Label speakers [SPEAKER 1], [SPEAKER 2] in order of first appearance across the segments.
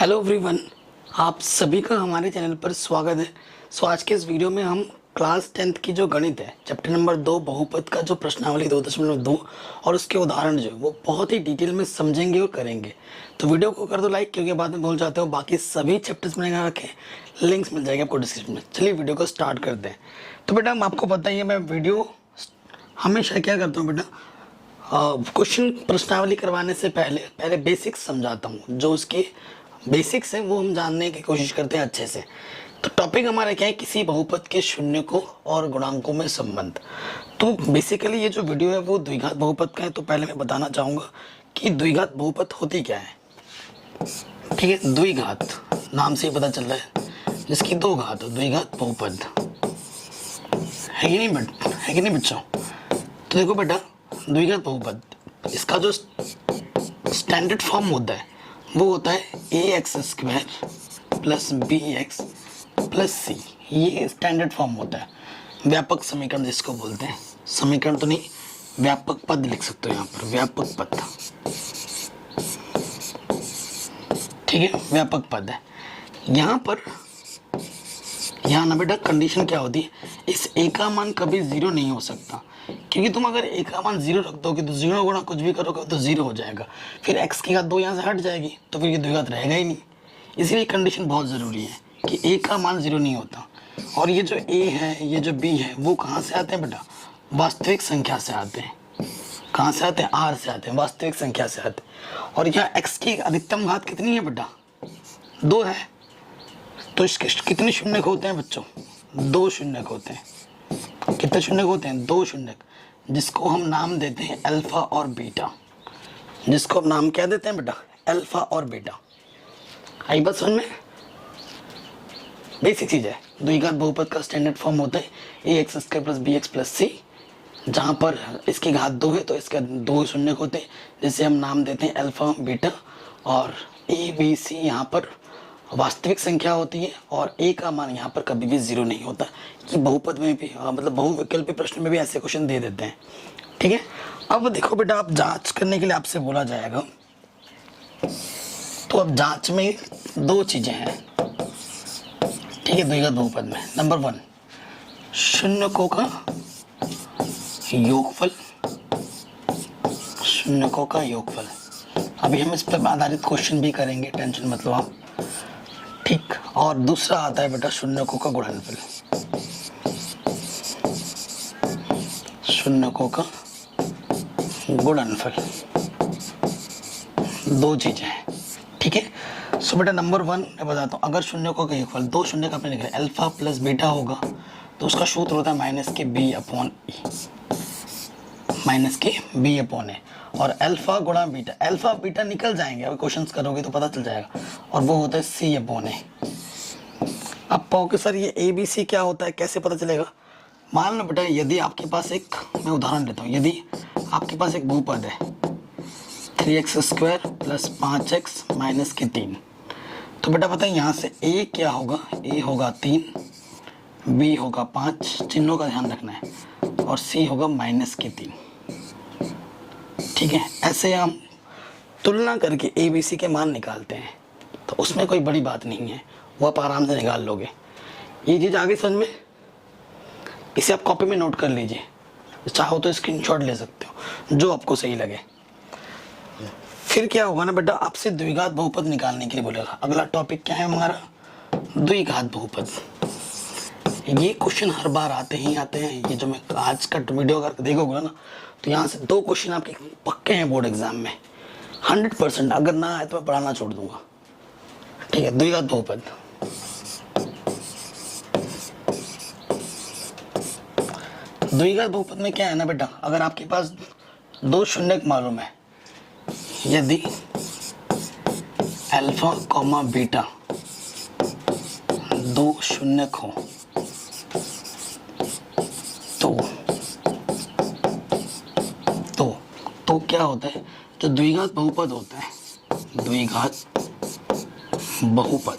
[SPEAKER 1] Hello everyone, आप सभी का हमारे चैनल पर स्वागत है। आज के इस वीडियो में हम क्लास 10th की जो गणित है चैप्टर नंबर 2 बहुपद का जो प्रश्नावली 2.2 और उसके उदाहरण जो है वो बहुत ही डिटेल में समझेंगे और करेंगे। तो वीडियो को कर दो लाइक, क्योंकि बाद में भूल जाते हो। बाकी सभी चैप्टर्स मैंने यहाँ रखे, लिंक्स मिल जाएंगे आपको डिस्क्रिप्शन में। चलिए वीडियो को स्टार्ट करते हैं। तो बेटा आपको पता ही है, मैं वीडियो हमेशा क्या करता हूँ बेटा, क्वेश्चन प्रश्नावली करवाने से पहले बेसिक्स समझाता हूँ। जो उसके बेसिक्स है वो हम जानने की कोशिश करते हैं अच्छे से। तो टॉपिक हमारा क्या है, किसी बहुपद के शून्य को और गुणांकों में संबंध। तो बेसिकली ये जो वीडियो है वो द्विघात बहुपद का है। तो पहले मैं बताना चाहूँगा कि द्विघात बहुपद होती क्या है। ठीक है, द्विघात नाम से ही पता चल रहा है, जिसकी दो घात हो, द्विघात बहुपद है कि नहीं बच्चों। तो देखो बेटा, द्विघात बहुपद इसका जो स्टैंडर्ड फॉर्म होता है वो होता है ax² plus bx plus c। ये स्टैंडर्ड फॉर्म होता है, व्यापक समीकरण जिसको बोलते हैं। समीकरण तो नहीं, व्यापक पद लिख सकते हो यहाँ पर, व्यापक पद। ठीक है, व्यापक पद है। यहाँ ना बेटा कंडीशन क्या होती है, इस a का मान कभी 0 नहीं हो सकता, क्योंकि तुम अगर a का मान 0 रख दोगे तो 0 गुणा कुछ भी करोगे तो 0 हो जाएगा। फिर x की घात 2 यहाँ से हट जाएगी, तो फिर ये द्विघात रहेगा ही नहीं। इसलिए कंडीशन बहुत ज़रूरी है कि a का मान 0 नहीं होता। और ये जो a है, ये जो b है, वो कहाँ से आते हैं बेटा, वास्तविक संख्या से आते हैं। कहाँ से आते हैं, r से आते हैं, वास्तविक संख्या से आते हैं। और यहाँ x की अधिकतम घात कितनी है बेटा, 2 है। तो इसके कितने शून्यक होते हैं बच्चों, 2 शून्यक होते हैं। कितने शून्यक होते हैं, 2 शून्यक, जिसको हम नाम देते हैं अल्फा और बीटा। जिसको हम नाम क्या देते हैं बेटा, अल्फा और बीटा। आई बात समझ में, बेसिक चीज है। द्विघात बहुपद का स्टैंडर्ड फॉर्म होता है ax² plus bx plus c, जहाँ पर इसकी घात 2 है तो इसके 2 शून्यक होते हैं, जिसे हम नाम देते हैं अल्फा बीटा। और a b c यहाँ पर वास्तविक संख्या होती है, और a का मान यहाँ पर कभी भी 0 नहीं होता। कि बहुपद में भी मतलब बहुविकल्पी प्रश्न में भी ऐसे क्वेश्चन दे देते हैं। ठीक है, अब देखो बेटा, आप जांच करने के लिए आपसे बोला जाएगा। तो अब जांच में 2 चीजें हैं। ठीक है, द्विघात बहुपद में नंबर 1 शून्यकों का योगफल। शून्यकों का योगफल, अभी हम इस पर आधारित क्वेश्चन भी करेंगे, टेंशन मत लो आप। ठीक, और दूसरा आता है बेटा शून्यकों का गुणनफल। शून्यकों का गुणनफल, 2 चीजें हैं। ठीक है, सो बेटा नंबर 1 मैं बताता हूँ। अगर शून्यकों का योगफल, 2 शून्यक आपने लिखा है, अल्फा प्लस बीटा होगा, तो उसका सूत्र होता है -b/e। और अल्फा गुणा बीटा, अल्फा बीटा निकल जाएंगे, अभी क्वेश्चंस करोगे तो पता चल जाएगा, और वो होता है c/a। अब पाओगे सर ये a b c क्या होता है, कैसे पता चलेगा। मान लो बेटा, यदि आपके पास एक, मैं उदाहरण लेता हूँ, यदि आपके पास एक बहुपद है 3x² प्लस 5x माइनस के 3, तो बेटा पता है यहाँ से a क्या होगा, a होगा 3, b होगा 5, चिन्हों का ध्यान रखना है, और c होगा -3। ठीक है, ऐसे हम तुलना करके a b c के मान निकालते हैं। तो उसमें कोई बड़ी बात नहीं है, वो आप आराम से निकाल लोगे। ये चीज़ आगे समझ में, इसे आप कॉपी में नोट कर लीजिए, चाहो तो स्क्रीनशॉट ले सकते हो, जो आपको सही लगे। फिर क्या होगा ना बेटा, आपसे द्विघात बहुपद निकालने के लिए बोलेगा। अगला टॉपिक क्या है हमारा, द्विघात बहुपद। ये क्वेश्चन हर बार आते हैं। ये जो मैं आज का वीडियो अगर देखोगे ना, तो यहाँ से 2 क्वेश्चन आपके पक्के हैं बोर्ड एग्जाम में 100%। अगर ना आए तो मैं पढ़ाना छोड़ दूंगा। ठीक है, द्विघात बहुपद। द्विघात बहुपद में क्या है ना बेटा, अगर आपके पास 2 शून्यक मालूम है, यदि अल्फा कॉमा बीटा 2 शून्यक हो, तो क्या होता है, जो द्विघात बहुपद होता है, द्विघात बहुपद,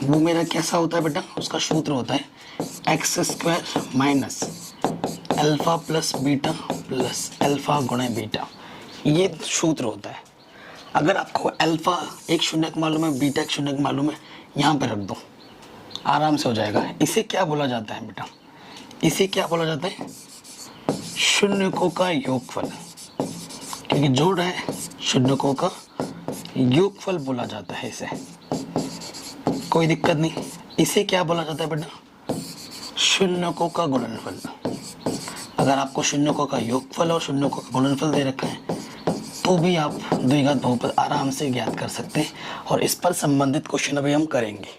[SPEAKER 1] वो मेरा कैसा होता है बेटा, उसका सूत्र होता है x² minus alpha plus beta plus alpha गुणे बीटा। ये सूत्र होता है। अगर आपको अल्फा एक शून्यक मालूम है, बीटा एक शून्यक मालूम है, यहाँ पे रख दो, आराम से हो जाएगा। इसे क्या बोला जाता है बेटा? इसे क्या बोला जाता है? शून्यकों का योगफल, क्योंकि जोड़ है, शून्यकों का योगफल बोला जाता है इसे। कोई दिक्कत नहीं। इसे क्या बोला जाता है बेटा? शून्यकों का गुणनफल। अगर आपको शून्यकों का योगफल और शून्यकों का गुणनफल दे रखा है तो भी आप द्विघात बहुपद आराम से ज्ञात कर सकते हैं, और इस पर संबंधित क्वेश्चन अभी हम करेंगे।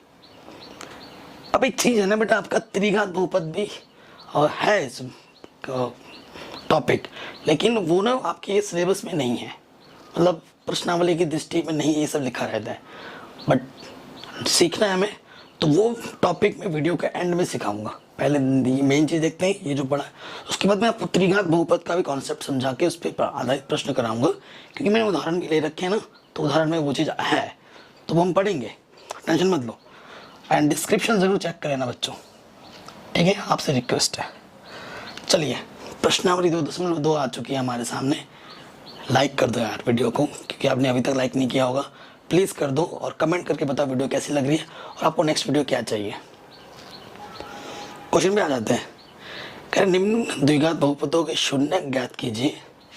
[SPEAKER 1] अब एक चीज़ है ना बेटा, आपका त्रिघात बहुपद भी है इस टॉपिक, लेकिन वो ना आपके ये सिलेबस में नहीं है, मतलब प्रश्नावली की दृष्टि में नहीं ये सब लिखा रहता है, बट सीखना है हमें, तो वो टॉपिक में वीडियो के एंड में सिखाऊंगा। पहले मेन चीज़ देखते हैं ये जो पढ़ा है, उसके बाद मैं आपको त्रिघात बहुपद का भी कॉन्सेप्ट समझा के उस पर आधारित प्रश्न कराऊंगा, क्योंकि मैंने उदाहरण भी ले रखे हैं ना, तो उदाहरण में वो चीज़ है तो वो हम पढ़ेंगे, टेंशन मत लो। एंड डिस्क्रिप्शन ज़रूर चेक करें ना बच्चों, ठीक है, आपसे रिक्वेस्ट है। चलिए, प्रश्नावली 2.2 आ चुकी है हमारे सामने। लाइक कर दो यार वीडियो को, क्योंकि आपने अभी तक लाइक नहीं किया होगा, प्लीज़ कर दो, और कमेंट करके बताओ वीडियो कैसी लग रही है और आपको नेक्स्ट वीडियो क्या चाहिए। क्वेश्चन पे आ जाते हैं। कह रहे निम्न द्विघात बहुपदों के शून्य ज्ञात कीजिए।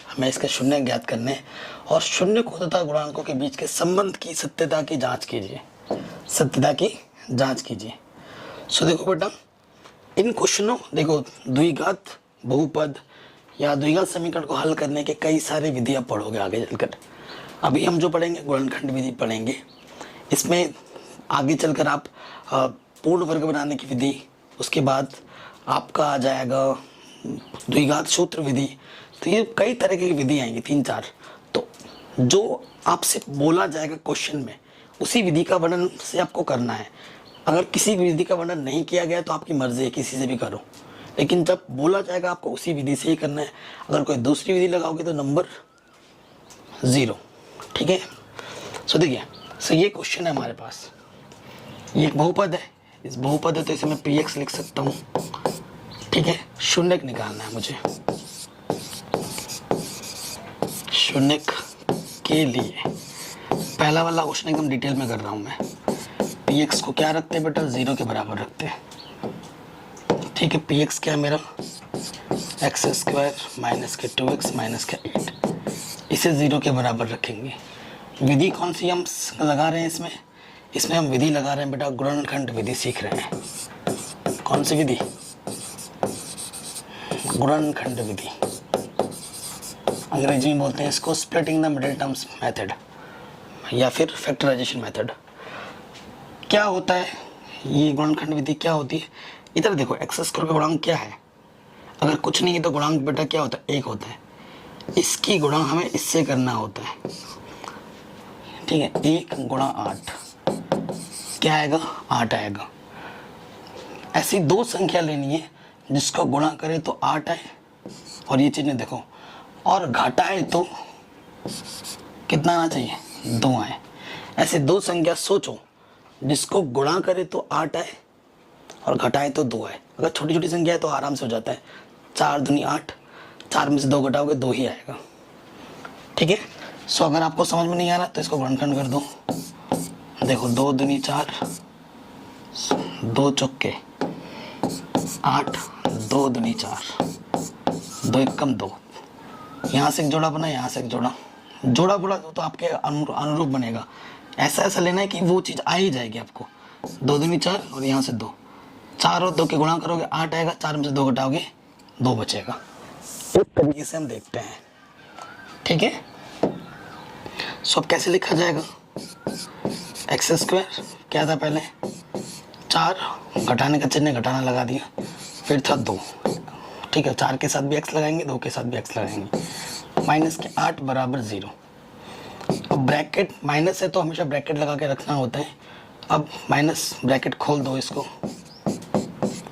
[SPEAKER 1] हमें इसके शून्य ज्ञात करने और शून्यकों तथा गुणांकों के बीच के संबंध की सत्यता की जांच कीजिए। सत्यता की जांच कीजिए। सो देखो बेटा, इन क्वेश्चनों, देखो द्विघात बहुपद या द्विघात समीकरण को हल करने के कई सारे विधि आप पढ़ोगे आगे चलकर। अभी हम जो पढ़ेंगे गुणनखंड विधि पढ़ेंगे, इसमें आगे चलकर आप पूर्ण वर्ग बनाने की विधि, उसके बाद आपका आ जाएगा द्विघात सूत्र विधि। तो ये कई तरह की विधि आएंगी, 3-4। तो जो आपसे बोला जाएगा क्वेश्चन में, उसी विधि का वर्णन से आपको करना है। अगर किसी विधि का वर्णन नहीं किया गया तो आपकी मर्जी है, किसी से भी करो, लेकिन जब बोला जाएगा आपको उसी विधि से ही करना है। अगर कोई दूसरी विधि लगाओगे तो नंबर 0, ठीक है। सो देखिए, सो ये क्वेश्चन है हमारे पास, ये एक बहुपद है, इस बहुपद है तो इसे मैं px लिख सकता हूँ, ठीक है। शून्यक निकालना है मुझे, शून्यक के लिए पहला वाला क्वेश्चन एकदम डिटेल में कर रहा हूँ मैं। px को क्या रखते हैं बेटा? 0 के बराबर रखते हैं, ठीक है। px क्या है मेरा? x² माइनस के 2x माइनस के 8, इसे 0 के बराबर रखेंगे। विधि कौन सी हम लगा रहे हैं इसमें? इसमें हम विधि लगा रहे हैं बेटा, गुणनखंड विधि सीख रहे हैं। कौन सी विधि? गुणनखंड विधि। अंग्रेजी में बोलते हैं इसको splitting the middle terms method या फिर फैक्टराइजेशन मेथड। क्या होता है ये गुणनखंड विधि? क्या होती है? इधर देखो, x² का गुणांक क्या है? अगर कुछ नहीं है तो गुणांक बेटा क्या होता है? 1 होता है। इसकी गुणा हमें इससे करना होता है, ठीक है। 1 गुणा 8 क्या आएगा? 8 आएगा। ऐसी दो संख्या लेनी है जिसको गुणा करे तो 8 आए, और ये चीज़ें देखो, और घटाए तो कितना आना चाहिए? 2 आए। ऐसे दो संख्या सोचो जिसको गुणा करे तो 8 आए और घटाए तो 2 आए। अगर छोटी छोटी संख्या है तो आराम से हो जाता है, 4 दूनी 8, 4 में से 2 घटाओगे 2 ही आएगा, ठीक है। सो अगर आपको समझ में नहीं आ रहा तो इसको गुणनखंड कर दो। देखो 2 दूनी 4, 2 चौके 8, 2 दूनी 4, 2 एकम 2। यहाँ से एक जोड़ा बना, यहाँ से एक जोड़ा बोला तो आपके अनुरूप बनेगा। ऐसा लेना है कि वो चीज़ आ ही जाएगी आपको। 2 दूनी 4 और यहाँ से 2, 4 और 2 के गुणा करोगे 8 आएगा, 4 में से 2 घटाओगे 2 बचेगा। इस तरीके से हम देखते हैं, ठीक है। सो अब कैसे लिखा जाएगा? x² क्या था पहले? 4, घटाने का चिन्ह घटाना लगा दिया, फिर था 2, ठीक है। 4 के साथ भी x लगाएंगे, 2 के साथ भी x लगाएंगे, माइनस के 8 बराबर 0। अब ब्रैकेट माइनस है तो हमेशा ब्रैकेट लगा के रखना होता है। अब माइनस ब्रैकेट खोल दो इसको,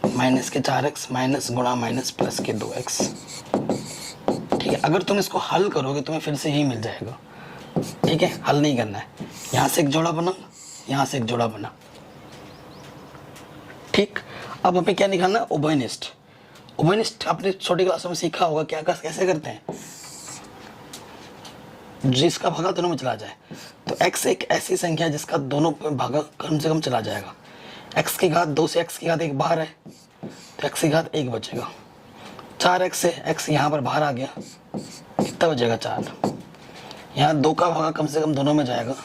[SPEAKER 1] माइनस के 4x माइनस गुणा माइनस प्लस के 2x, ठीक है। अगर तुम इसको हल करोगे तुम्हें फिर से यही मिल जाएगा, ठीक है। हल नहीं करना है, यहाँ से एक जोड़ा बना, यहाँ से एक जोड़ा बना, ठीक। अब हमें क्या निकालना? उभयनिष्ठ। उभयनिष्ठ आपने छोटी क्लासों में सीखा होगा, क्या कैसे करते हैं? जिसका भागा दोनों में चला जाए। तो x एक ऐसी संख्या है जिसका दोनों में भागा कम से कम चला जाएगा। x की घात 2 से x की घात 1 बाहर है, तो x की घात 1 बचेगा। 4x से x यहाँ पर बाहर आ गया, कितना बचेगा 4। यहाँ 2 का भागा कम से कम दोनों में जाएगा,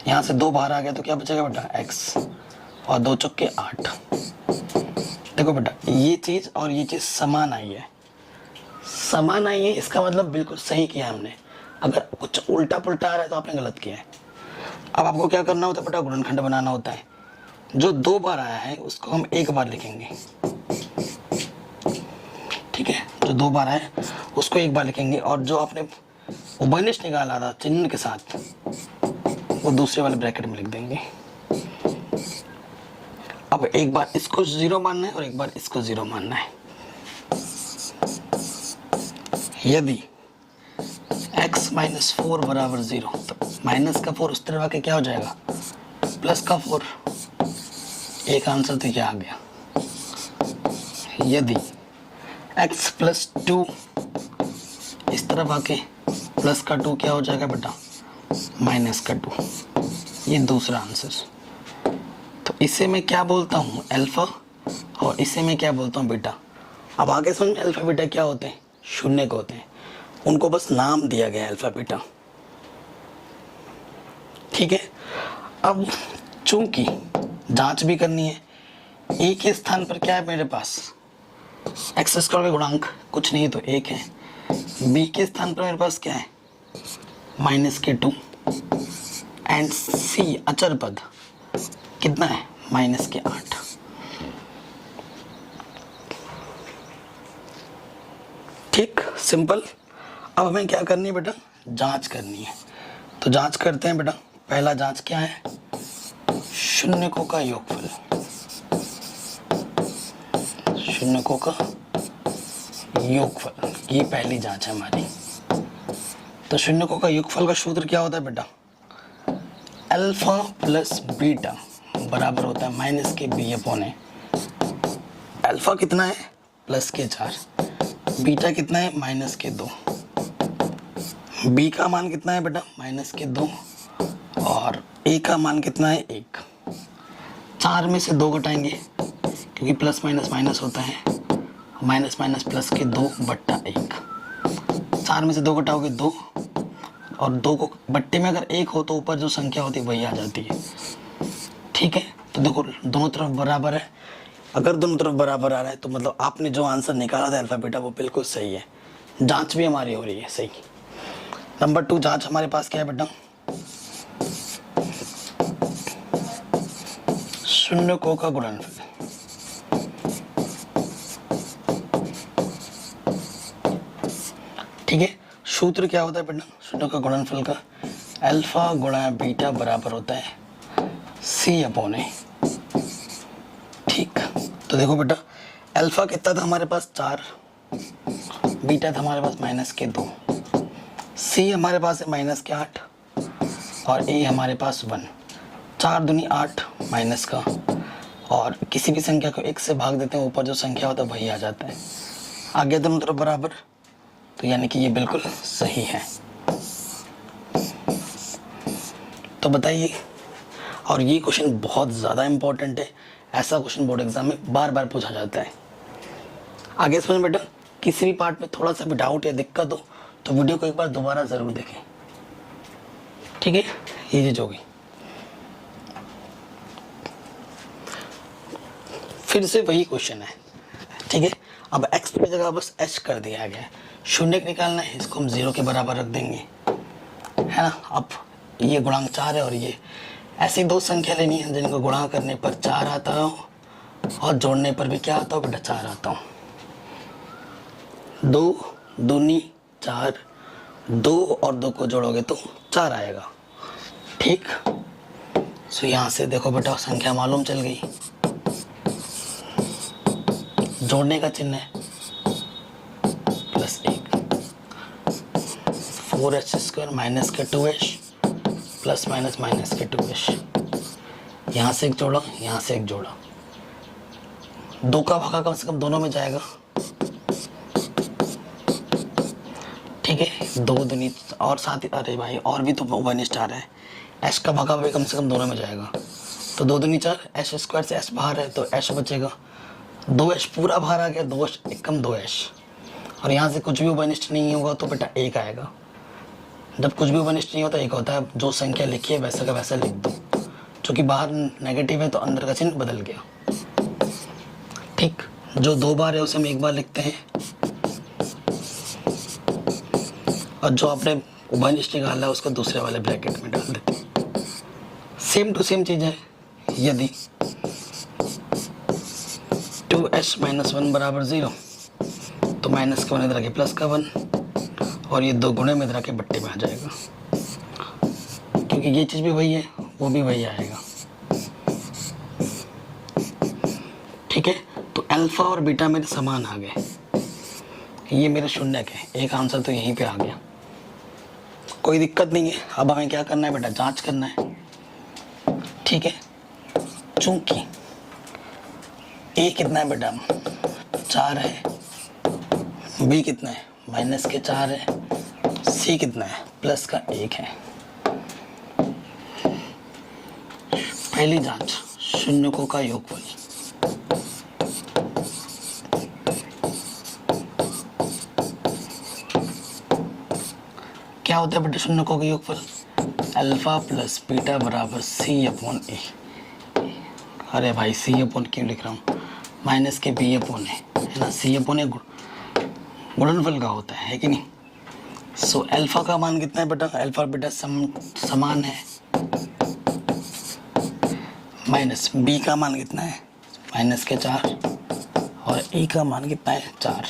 [SPEAKER 1] यहाँ से 2 बाहर आ गया तो क्या बचेगा बेटा x, और 2 चौके 8। देखो बेटा ये चीज़ और ये चीज़ समान आई है, समान आई है, इसका मतलब बिल्कुल सही किया हमने। अगर कुछ उल्टा पुल्टा आ रहा है तो आपने गलत किया है। अब आपको क्या करना होता है बेटा, गुणनखंड बनाना होता है। जो 2 बार आया है उसको हम 1 बार लिखेंगे, ठीक है। जो 2 बार आया उसको 1 बार लिखेंगे, और जो आपने उभयनिष्ठ निकाला था चिन्ह के साथ वो दूसरे वाले ब्रैकेट में लिख देंगे। अब एक बार इसको 0 मानना है और एक बार इसको 0 मानना है। यदि x माइनस 4 बराबर 0, तो माइनस का 4 उस तरफ आके क्या हो जाएगा, प्लस का 4। एक आंसर तो क्या आ गया। यदि x प्लस 2 इस तरफ आके प्लस का 2 क्या हो जाएगा बेटा, माइनस का 2। ये दूसरा आंसर। तो इसे मैं क्या बोलता हूँ, अल्फा, और इसे मैं क्या बोलता हूँ, बीटा। अब आगे समझ, अल्फा बीटा क्या होते हैं, शून्य को होते हैं, उनको बस नाम दिया गया है अल्फा बीटा, ठीक है। अब चूंकि जांच भी करनी है, ए के स्थान पर क्या है मेरे पास, एक्स स्क्वायर का गुणांक कुछ नहीं तो 1 है। बी के स्थान पर मेरे पास क्या है, माइनस के 2, एंड सी अचर पद कितना है, माइनस के 8। ठीक, सिंपल। अब हमें क्या करनी है बेटा, जांच करनी है। तो जांच करते हैं बेटा। पहला जांच क्या है, शून्यकों का योगफल। शून्यकों का योगफल, ये पहली जांच है हमारी। तो शून्यकों का योगफल का सूत्र क्या होता है बेटा, अल्फा प्लस बीटा बराबर होता है माइनस के बी अपॉन ए। अल्फा कितना है, प्लस के 4, बीटा कितना है, माइनस के 2। बी का मान कितना है बेटा, माइनस के 2, और ए का मान कितना है, 1। 4 में से 2 घटाएंगे क्योंकि प्लस माइनस माइनस होता है, माइनस माइनस प्लस के 2 बट्टा 1। 4 में से 2 घटाओगे 2, और 2 को बट्टे में अगर 1 हो तो ऊपर जो संख्या होती है वही आ जाती है, ठीक है। तो देखो दोनों तरफ बराबर है, अगर दोनों तरफ बराबर आ रहा है तो मतलब आपने जो आंसर निकाला था अल्फा बीटा वो बिल्कुल सही है। जांच भी हमारी हो रही है सही। नंबर 2 जांच हमारे पास क्या है बेटा, शून्यकों का गुणनफल। ठीक है, सूत्र क्या होता है बेटा शून्य का गुणनफल का, अल्फा गुणा बीटा बराबर होता है सी अपॉन ए। ठीक, तो देखो बेटा अल्फा कितना था हमारे पास 4, बीटा था हमारे पास माइनस के 2, सी हमारे पास है माइनस के 8, और ए हमारे पास 1। 4 दूनी 8 माइनस का, और किसी भी संख्या को 1 से भाग देते हैं ऊपर जो संख्या होता है वही आ जाता है। आगे दोनों तरफ बराबर, तो यानी कि ये बिल्कुल सही है। तो बताइए, और ये क्वेश्चन बहुत ज़्यादा इम्पोर्टेंट है, ऐसा क्वेश्चन बोर्ड एग्जाम में बार बार पूछा जाता है। आगे समझ बेटा, किसी भी पार्ट में थोड़ा सा भी डाउट या दिक्कत हो तो वीडियो को एक बार दोबारा ज़रूर देखें, ठीक है। ये चीज़ होगी। फिर से वही क्वेश्चन है, ठीक है। अब x की जगह बस h कर दिया गया है, शून्य निकालना है, इसको हम 0 के बराबर रख देंगे, है ना। अब ये गुणांक 4 है और ये ऐसी 2 संख्या लेनी है जिनको गुणा करने पर 4 आता हो और जोड़ने पर भी क्या आता हो बेटा, 4 आता हो। 2 दूनी 4, 2 और 2 को जोड़ोगे तो 4 आएगा, ठीक। सो यहाँ से देखो बेटा संख्या मालूम चल गई, जोड़ने का चिन्ह है +1, 4h स्क्वायर माइनस के 2h प्लस माइनस माइनस के 2h। यहाँ से एक जोड़ा, यहाँ से एक जोड़ा, 2 का भागा कम से कम दोनों में जाएगा, ठीक है। दो दूनी और साथ ही, अरे भाई और भी तो वन स्टार है, एच का भागा भी कम से कम दोनों में जाएगा। तो दो दूनी 4, एच स्क्वायर से एच बाहर है तो एच बचेगा, 2h पूरा बाहर आ गया, 2h एक कम 2h। और यहाँ से कुछ भी वनिष्ठ नहीं होगा तो बेटा 1 आएगा। जब कुछ भी वनिष्ठ नहीं होता 1 होता है। जो संख्या लिखी है वैसा का वैसा लिख दो, क्योंकि बाहर नेगेटिव है तो अंदर का चिन्ह बदल गया। ठीक, जो 2 बार है उसे हम 1 बार लिखते हैं, और जो आपने वनिष्ठ निकाला है उसको दूसरे वाले ब्रैकेट में डाल देते हैं। सेम टू सेम चीज़ है। यदि 2h - 1 बराबर 0 तो माइनस का 1 इधर आके प्लस का 1, और ये 2 गुणे में इधर आके बट्टे में आ जाएगा, क्योंकि ये चीज़ भी वही है वो भी वही आएगा। ठीक है, तो अल्फा और बीटा मेरे समान आ गए, ये मेरे शून्य के, एक आंसर तो यहीं पे आ गया। कोई दिक्कत नहीं है। अब हमें क्या करना है बेटा, जांच करना है। ठीक है, चूंकि ए कितना है बेटा, 4 है, बी कितना है -4 है, सी कितना है +1 है। पहली जांच, शून्यकों का योगफल। क्या होता है बेटा शून्यकों का योगफल, अल्फा प्लस बीटा बराबर C/A। अरे भाई C/, क्यों लिख रहा हूँ, माइनस के B/A है ना, C/A गुणनफल का होता है कि नहीं। सो अल्फा का मान कितना है बेटा, अल्फा और बीटा समान है, माइनस बी का मान कितना है -4, और ए का मान कितना है 4।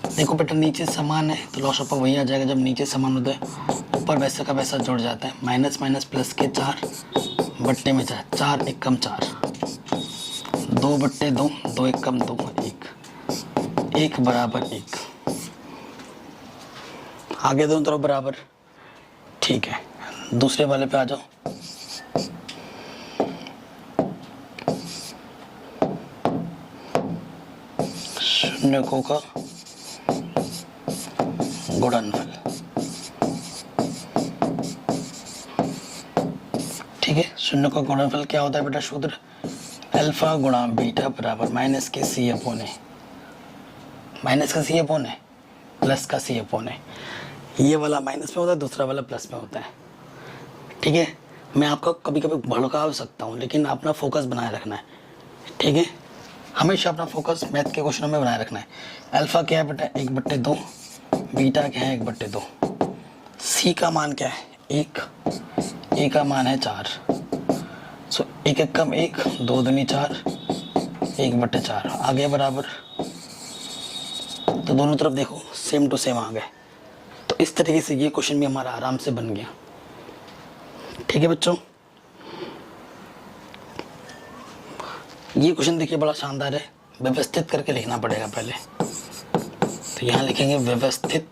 [SPEAKER 1] देखो बेटा नीचे समान है तो लॉस ऑफ वही आ जाएगा, जब नीचे समान होता है ऊपर वैसा का वैसा जुड़ जाता है, माइनस माइनस प्लस के 4 बट्टे में 4, 4 एक कम 4, 2 बट्टे 2, 2 एक कम 2, 1 बराबर 1। आगे दोनों तरफ बराबर। ठीक है, दूसरे वाले पे आ जाओ। शून्यकों का गुणनफल। ठीक है, शून्य का गुणनफल क्या होता है बेटा, सूत्र अल्फा गुणा बीटा बराबर माइनस के C/A, माइनस का C/A प्लस का C/A। ये वाला माइनस में होता है, दूसरा वाला प्लस में होता है। ठीक है, मैं आपको कभी कभी भड़का सकता हूँ, लेकिन अपना फोकस बनाए रखना है। ठीक है, हमेशा अपना फोकस मैथ के क्वेश्चनों में बनाए रखना है। अल्फा क्या है बेटा 1/2, बीटा क्या है 1/2, सी का मान क्या है 1, ए का मान है 4। सो 1 एक कम 1, 2 दूनी 4, 1/4 आ गया बराबर। तो दोनों तरफ देखो सेम टू सेम आ गए। तो इस तरीके से ये क्वेश्चन भी हमारा आराम से बन गया। ठीक है बच्चों, ये क्वेश्चन देखिए बड़ा शानदार है, व्यवस्थित करके लिखना पड़ेगा पहले। तो यहाँ लिखेंगे व्यवस्थित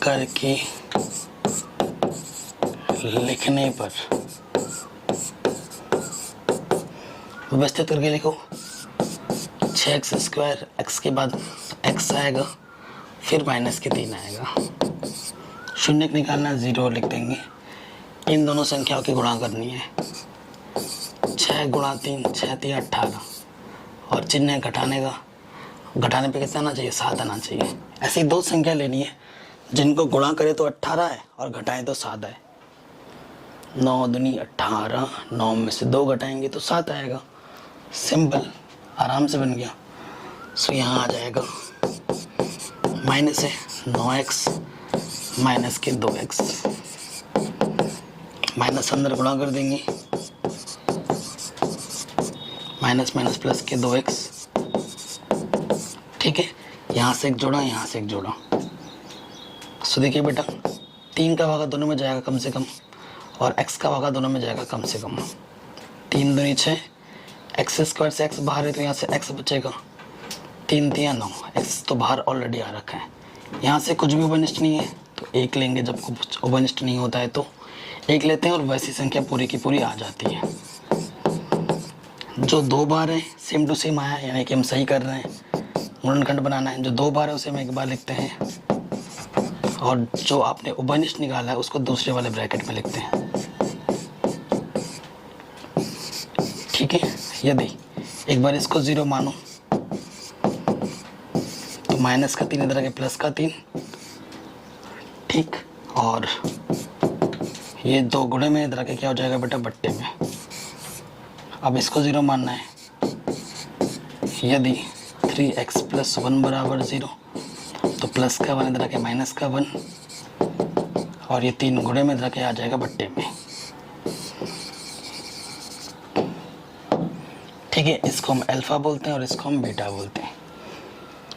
[SPEAKER 1] करके लिखने पर, व्यवस्थित करके लिखो 6x², x के बाद x आएगा, फिर -3 आएगा, शून्य निकालना 0 लिख देंगे। इन दोनों संख्याओं की गुणा करनी है, 6 × 3 6 × 18, और चिन्ह घटाने का, घटाने पे कितना आना चाहिए 7 आना चाहिए। ऐसी 2 संख्या लेनी है जिनको गुणा करें तो 18 है और घटाएं तो 7 है। 9 दूनी 18, 9 में से 2 घटाएंगे तो 7 आएगा। सिंपल, आराम से बन गया। सो यहाँ आ जाएगा माइनस है 9x माइनस के 2x, माइनस अंदर गुणा कर देंगे, माइनस माइनस प्लस के 2x। ठीक है, यहाँ से एक जोड़ा, यहाँ से एक जोड़ा। सो देखिए बेटा 3 का भागा दोनों में जाएगा कम से कम, और x का भागा दोनों में जाएगा कम से कम। 3 दूनी 6, x² से x बाहर है तो यहाँ से x बचेगा, 3 × 9, x तो बाहर ऑलरेडी आ रखा है। यहाँ से कुछ भी उपनिष्ठ नहीं है तो 1 लेंगे, जब कुछ उपनिष्ठ नहीं होता है तो 1 लेते हैं और वैसी संख्या पूरी की पूरी आ जाती है। जो 2 बार है सेम टू सेम आया, यानी कि हम सही कर रहे हैं। गुणनखंड बनाना है। जो 2 बार है उसे हम एक बार लिखते हैं, और जो आपने उभयनिष्ठ निकाला है उसको दूसरे वाले ब्रैकेट में लिखते हैं। ठीक है, यदि एक बार इसको 0 मानो तो माइनस का 3 इधर आके प्लस का 3, ठीक, और ये 2 गुणे में इधर आके क्या हो जाएगा बेटा, बट्टे में। अब इसको 0 मानना है। यदि 3x + 1 = 0 तो प्लस का 1 इधर आके माइनस का 1, और ये 3 गुणे में इधर आके आ जाएगा बट्टे में। ठीक है, इसको हम अल्फा बोलते हैं और इसको हम बीटा बोलते हैं।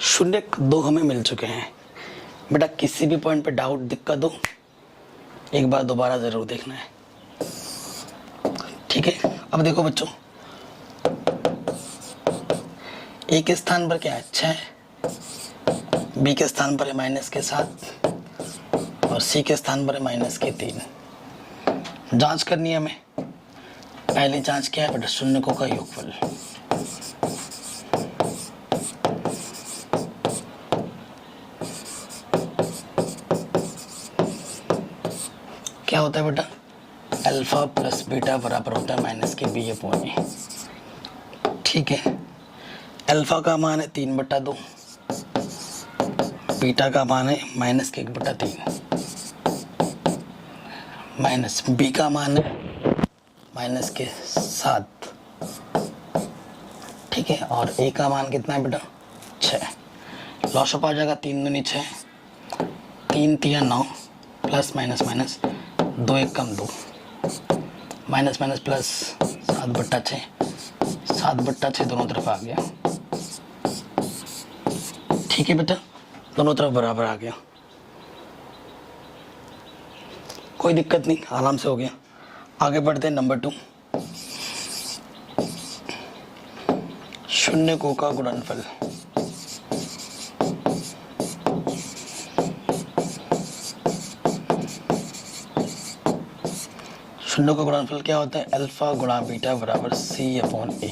[SPEAKER 1] 0 2 हमें मिल चुके हैं। बेटा किसी भी पॉइंट पे डाउट दिक्कत हो, एक बार दोबारा ज़रूर देखना है। ठीक है, अब देखो बच्चों, ए के स्थान पर क्या है, 6, बी के स्थान पर है माइनस के 7, और सी के स्थान पर है माइनस के 3। जांच करनी है हमें। पहली जांच क्या है बेटा, शून्यकों का योगफल। क्या होता है बेटा, अल्फा प्लस बीटा बराबर होता है माइनस के b/a। ठीक है, अल्फा का मान है 3/2, बीटा का मान है माइनस के 1/3, माइनस बी का मान है माइनस के 7। ठीक है, और ए का मान कितना है बेटा, 6। लॉसअप आ जाएगा, 3 दूनी 6, 3 तिया 9, प्लस माइनस माइनस 2 1 कम 2, माइनस माइनस प्लस 7/6, 7/6 दोनों तरफ आ गया। ठीक है बेटा, दोनों तरफ बराबर आ गया, कोई दिक्कत नहीं, आराम से हो गया। आगे बढ़ते हैं नंबर 2, शून्यकों का गुणनफल। शून्यों का गुणनफल क्या होता है, अल्फा गुणा बीटा बराबर c/a।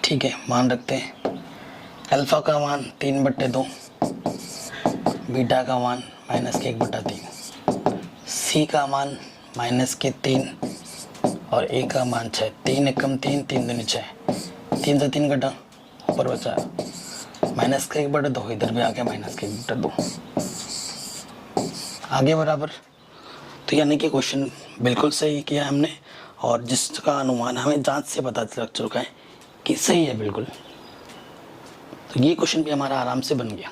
[SPEAKER 1] ठीक है, मान रखते हैं अल्फा का मान 3/2, बीटा का मान माइनस के 1/3, सी का मान माइनस के 3, और ए का मान 6। 3 एकम 3, 3 दूनी 6, 3 से 3 घटा, ऊपर बचा माइनस का 1/2, इधर भी आ गया माइनस के 1/2, आगे बराबर। तो यानी कि क्वेश्चन बिल्कुल सही किया हमने, और जिसका अनुमान हमें जांच से पता चल चुका है कि सही है बिल्कुल। तो ये क्वेश्चन भी हमारा आराम से बन गया,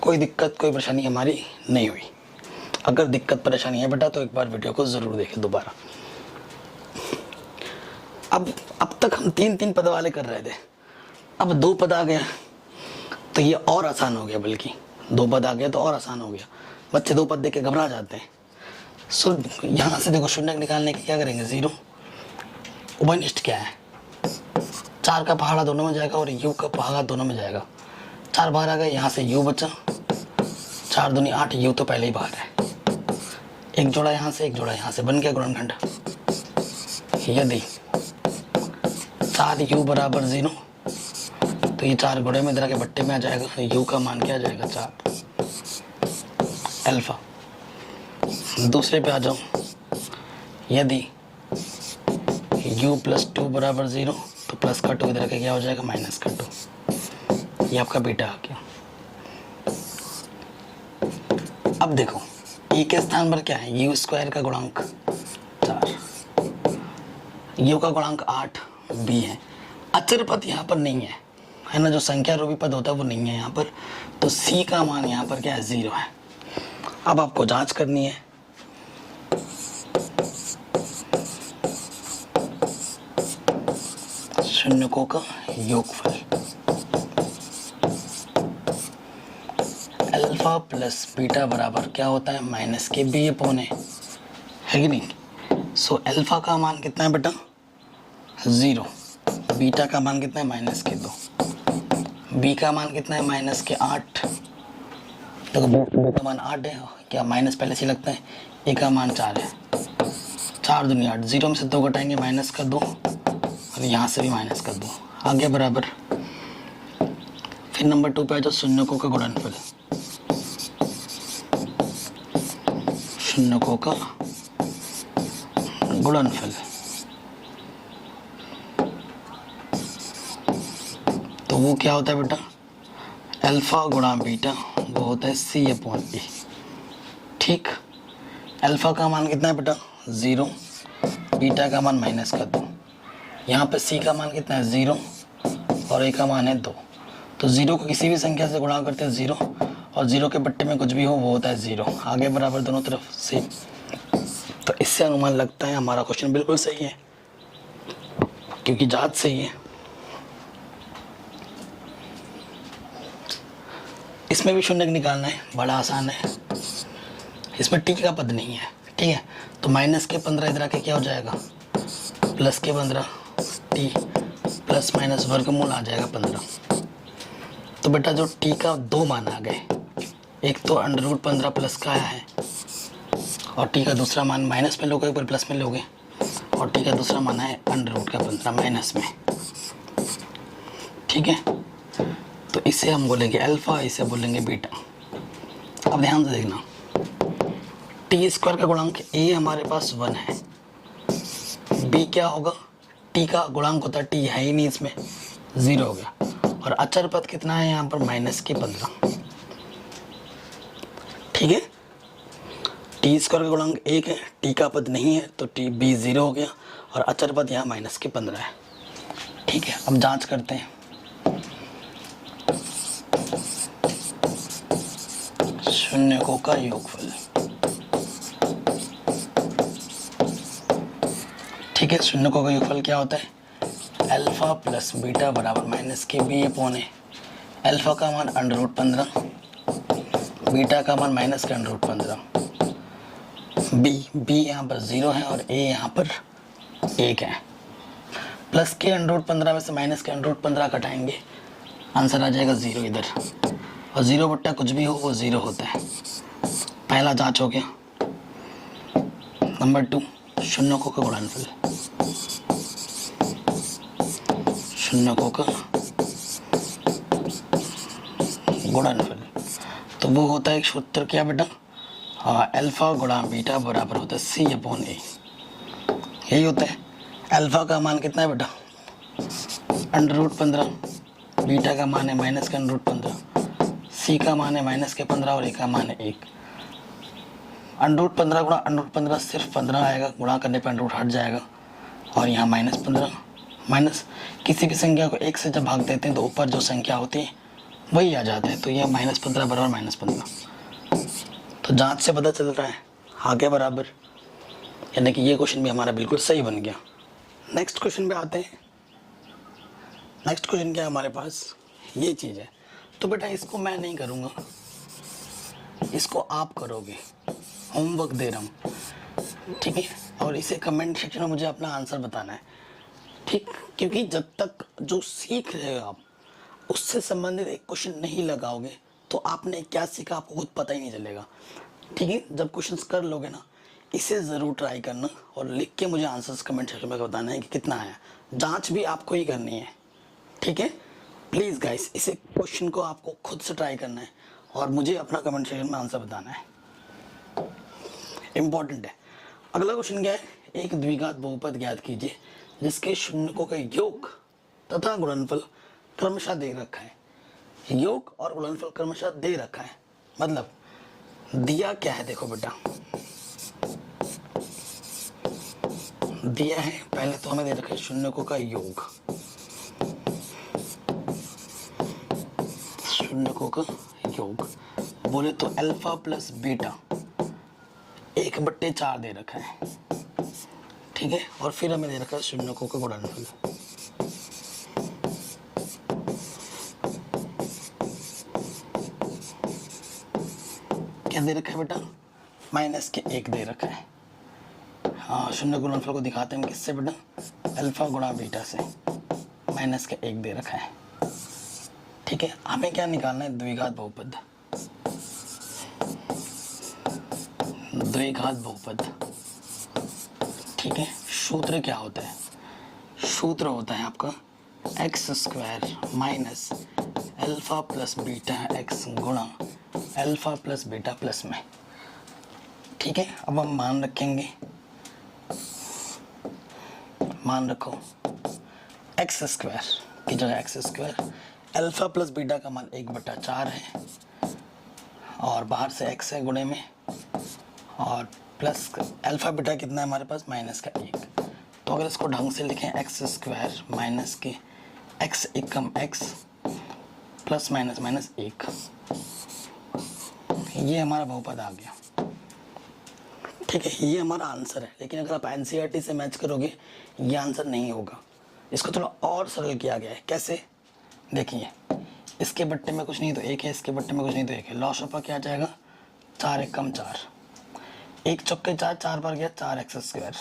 [SPEAKER 1] कोई दिक्कत कोई परेशानी हमारी नहीं हुई। अगर दिक्कत परेशानी है बेटा तो एक बार वीडियो को ज़रूर देखें दोबारा। अब तक हम 3 पद वाले कर रहे थे, अब 2 पद आ गया तो ये और आसान हो गया, बल्कि 2 पद आ गया तो और आसान हो गया। बच्चे 2 पद देख के घबरा जाते हैं। सो यहाँ से देखो, शून्य निकालने के क्या करेंगे, 0। उभयनिष्ठ क्या है, 4 का पहाड़ा दोनों में जाएगा और u का पहाड़ा दोनों में जाएगा। 4 बाहर आ गए, यहाँ से u बचा, 4 दूनी 8, u तो पहले ही बाहर है। एक जोड़ा यहाँ से, एक जोड़ा यहाँ से, बन गया गुणनखंड। यदि 4u = 0 तो ये 4 गुणे में इधर के बट्टे में आ जाएगा, तो u का मान क्या आ जाएगा, 4 अल्फा। दूसरे पे आ जाओ, यदि u + 2 = 0 तो प्लस का 2 इधर के क्या हो जाएगा, माइनस का 2, ये आपका बीटा आ गया। अब देखो e के स्थान पर क्या है, u² का गुणांक 4, u का गुणांक 8, b है। अचर पद यहाँ पर नहीं है ना, जो संख्या रूपी पद होता है वो नहीं है यहाँ पर, तो c का मान यहाँ पर क्या है, 0 है। अब आपको जांच करनी है, शून्यकों का योगफल। अल्फा प्लस बीटा बराबर क्या होता है, माइनस के b/a, है कि नहीं। सो अल्फा का मान कितना है बेटा, 0, बीटा का मान कितना है, माइनस के 2, बी का मान कितना है, माइनस के 8। तो बी का मान 8 है, क्या माइनस पहले से लगता है, ए का मान 4 है, 4 दूनी 8, 0 में से 2 घटाएंगे, माइनस का 2, और यहाँ से भी माइनस का 2, आगे बराबर। फिर नंबर 2 पे आ जाओ शून्यकों का गुणनफल, शून्यकों का गुणनफल। तो वो क्या होता है बेटा, अल्फा गुणा बीटा, वो होता है C/E। ठीक, अल्फा का मान कितना है बेटा 0, बीटा का मान -2, यहाँ पे C का मान कितना है 0 और A का मान है 2। तो 0 को किसी भी संख्या से गुणा करते हैं 0, और 0 के बट्टे में कुछ भी हो वो होता है 0, आगे बराबर दोनों तरफ सेम। तो इससे अनुमान लगता है हमारा क्वेश्चन बिल्कुल सही है, क्योंकि जांच सही है। इसमें भी शून्य निकालना है, बड़ा आसान है। इसमें टी का पद नहीं है, ठीक है। तो -15 इधर आके क्या हो जाएगा, +15 टी प्लस माइनस वर्गमूल आ जाएगा 15। तो बेटा जो टी का 2 मान आ गए, एक तो √15 प्लस का आया है, और टी का दूसरा मान माइनस में लोगे, एक बार प्लस में लोगे, और टी का दूसरा मान है √15 माइनस में, ठीक है। तो इसे हम बोलेंगे अल्फा, इसे बोलेंगे बीटा। अब ध्यान से देखना, t² का गुणांक a हमारे पास 1 है, b क्या होगा, t का गुणांक होता है, t है ही नहीं इसमें, 0 हो गया, और अचर पद कितना है यहाँ पर -15, ठीक है। t² का गुणांक 1 है, t का पद नहीं है, तो b 0 हो गया, और अचर पद यहाँ -15 है, ठीक है। अब जांच करते हैं, शून्यकों का योगफल, ठीक है। शून्यकों का योगफल क्या होता है, अल्फा प्लस बीटा बराबर -kb/a। अल्फा का मान √15, बीटा का मान -√15, b यहाँ पर 0 है और a यहाँ पर 1 है। प्लस के √15 में से माइनस के √15 घटाएंगे, आंसर आ जाएगा 0 इधर, और 0 बट्टा कुछ भी हो वो 0 होता है। पहला जांच हो गया। नंबर 2, शून्यकों का गुणनफल, शून्यकों का गुणनफल, तो वो होता है एक सूत्र, क्या बेटा, अल्फा गुणा बीटा बराबर होता है C/A, यही होता है। अल्फा का मान कितना है बेटा √15, बीटा का मान है -√15, C का मान है -15 और A का मान है 1। √15 गुणा √15 सिर्फ 15 आएगा, गुणा करने पर √ हट जाएगा, और यहाँ -15 माइनस किसी भी संख्या को 1 से जब भाग देते हैं तो ऊपर जो संख्या होती है वही आ जाता है, तो यह -15 बराबर -15। तो जांच से पता चल रहा है आगे बराबर, यानी कि ये क्वेश्चन भी हमारा बिल्कुल सही बन गया। नेक्स्ट क्वेश्चन पे आते हैं। नेक्स्ट क्वेश्चन क्या है हमारे पास, ये चीज़ है। तो बेटा इसको मैं नहीं करूँगा, इसको आप करोगे, होमवर्क दे रहा हूँ, ठीक है। और इसे कमेंट सेक्शन में मुझे अपना आंसर बताना है, ठीक, क्योंकि जब तक जो सीख रहे हो आप उससे संबंधित एक क्वेश्चन नहीं लगाओगे तो आपने क्या सीखा आपको खुद पता ही नहीं चलेगा, ठीक है। जब क्वेश्चंस कर लोगे ना, इसे ज़रूर ट्राई करना और लिख के मुझे आंसर्स कमेंट सेक्शन में बताना है कि कितना आया। जांच भी आपको ही करनी है, ठीक है। प्लीज़ गाइस, इसे क्वेश्चन को आपको खुद से ट्राई करना है और मुझे अपना कमेंट सेक्शन में आंसर बताना है, इम्पॉर्टेंट है। अगला क्वेश्चन क्या है, एक द्विघात बहुपद ज्ञात कीजिए जिसके शून्यकों का योग तथा गुणनफल क्रमशः दे रखा है। योग और गुणनफल क्रमशः दे रखा है, मतलब दिया क्या है, देखो बेटा दिया है, पहले तो हमें दे रखा है शून्यकों का योग, शून्यकों का योग बोले तो अल्फा प्लस बीटा 1/4 दे रखा है, ठीक है। और फिर हमें दे रखा है शून्यकों का गुणनफल, क्या दे रखा है बेटा, -1 दे रखा है। हाँ, शून्य गुणनफल को दिखाते हैं हम किससे बेटा, अल्फा गुणा बीटा से, -1 दे रखा है, ठीक है। हमें क्या निकालना है, द्विघात बहुपद, द्विघात बहुपद, ठीक है। सूत्र क्या होता है, सूत्र होता है आपका x² alpha plus beta x गुणा अल्फ़ा प्लस बीटा प्लस में। ठीक है, अब हम मान रखेंगे, मान रखो एक्स स्क्वायर की जगह x square, alpha plus beta का मान 1/4 है और बाहर से एक्स है गुणे में, और प्लस अल्फ़ा बीटा कितना है हमारे पास, -1। तो अगर इसको ढंग से लिखें, एक्स स्क्वायर माइनस के एक्स एकम एक्स प्लस माइनस माइनस 1, ये हमारा बहुपद आ गया। ठीक है, ये हमारा आंसर है। लेकिन अगर आप एनसीईआरटी से मैच करोगे ये आंसर नहीं होगा। इसको थोड़ा और सरल किया गया है। कैसे, देखिए, इसके बट्टे में कुछ नहीं तो 1 है, इसके बट्टे में कुछ नहीं तो 1 है। लॉस ऑफ क्या आ जाएगा, 4 एकम 4, 1 चौके 4, 4 बार गया 4x स्क्वायर,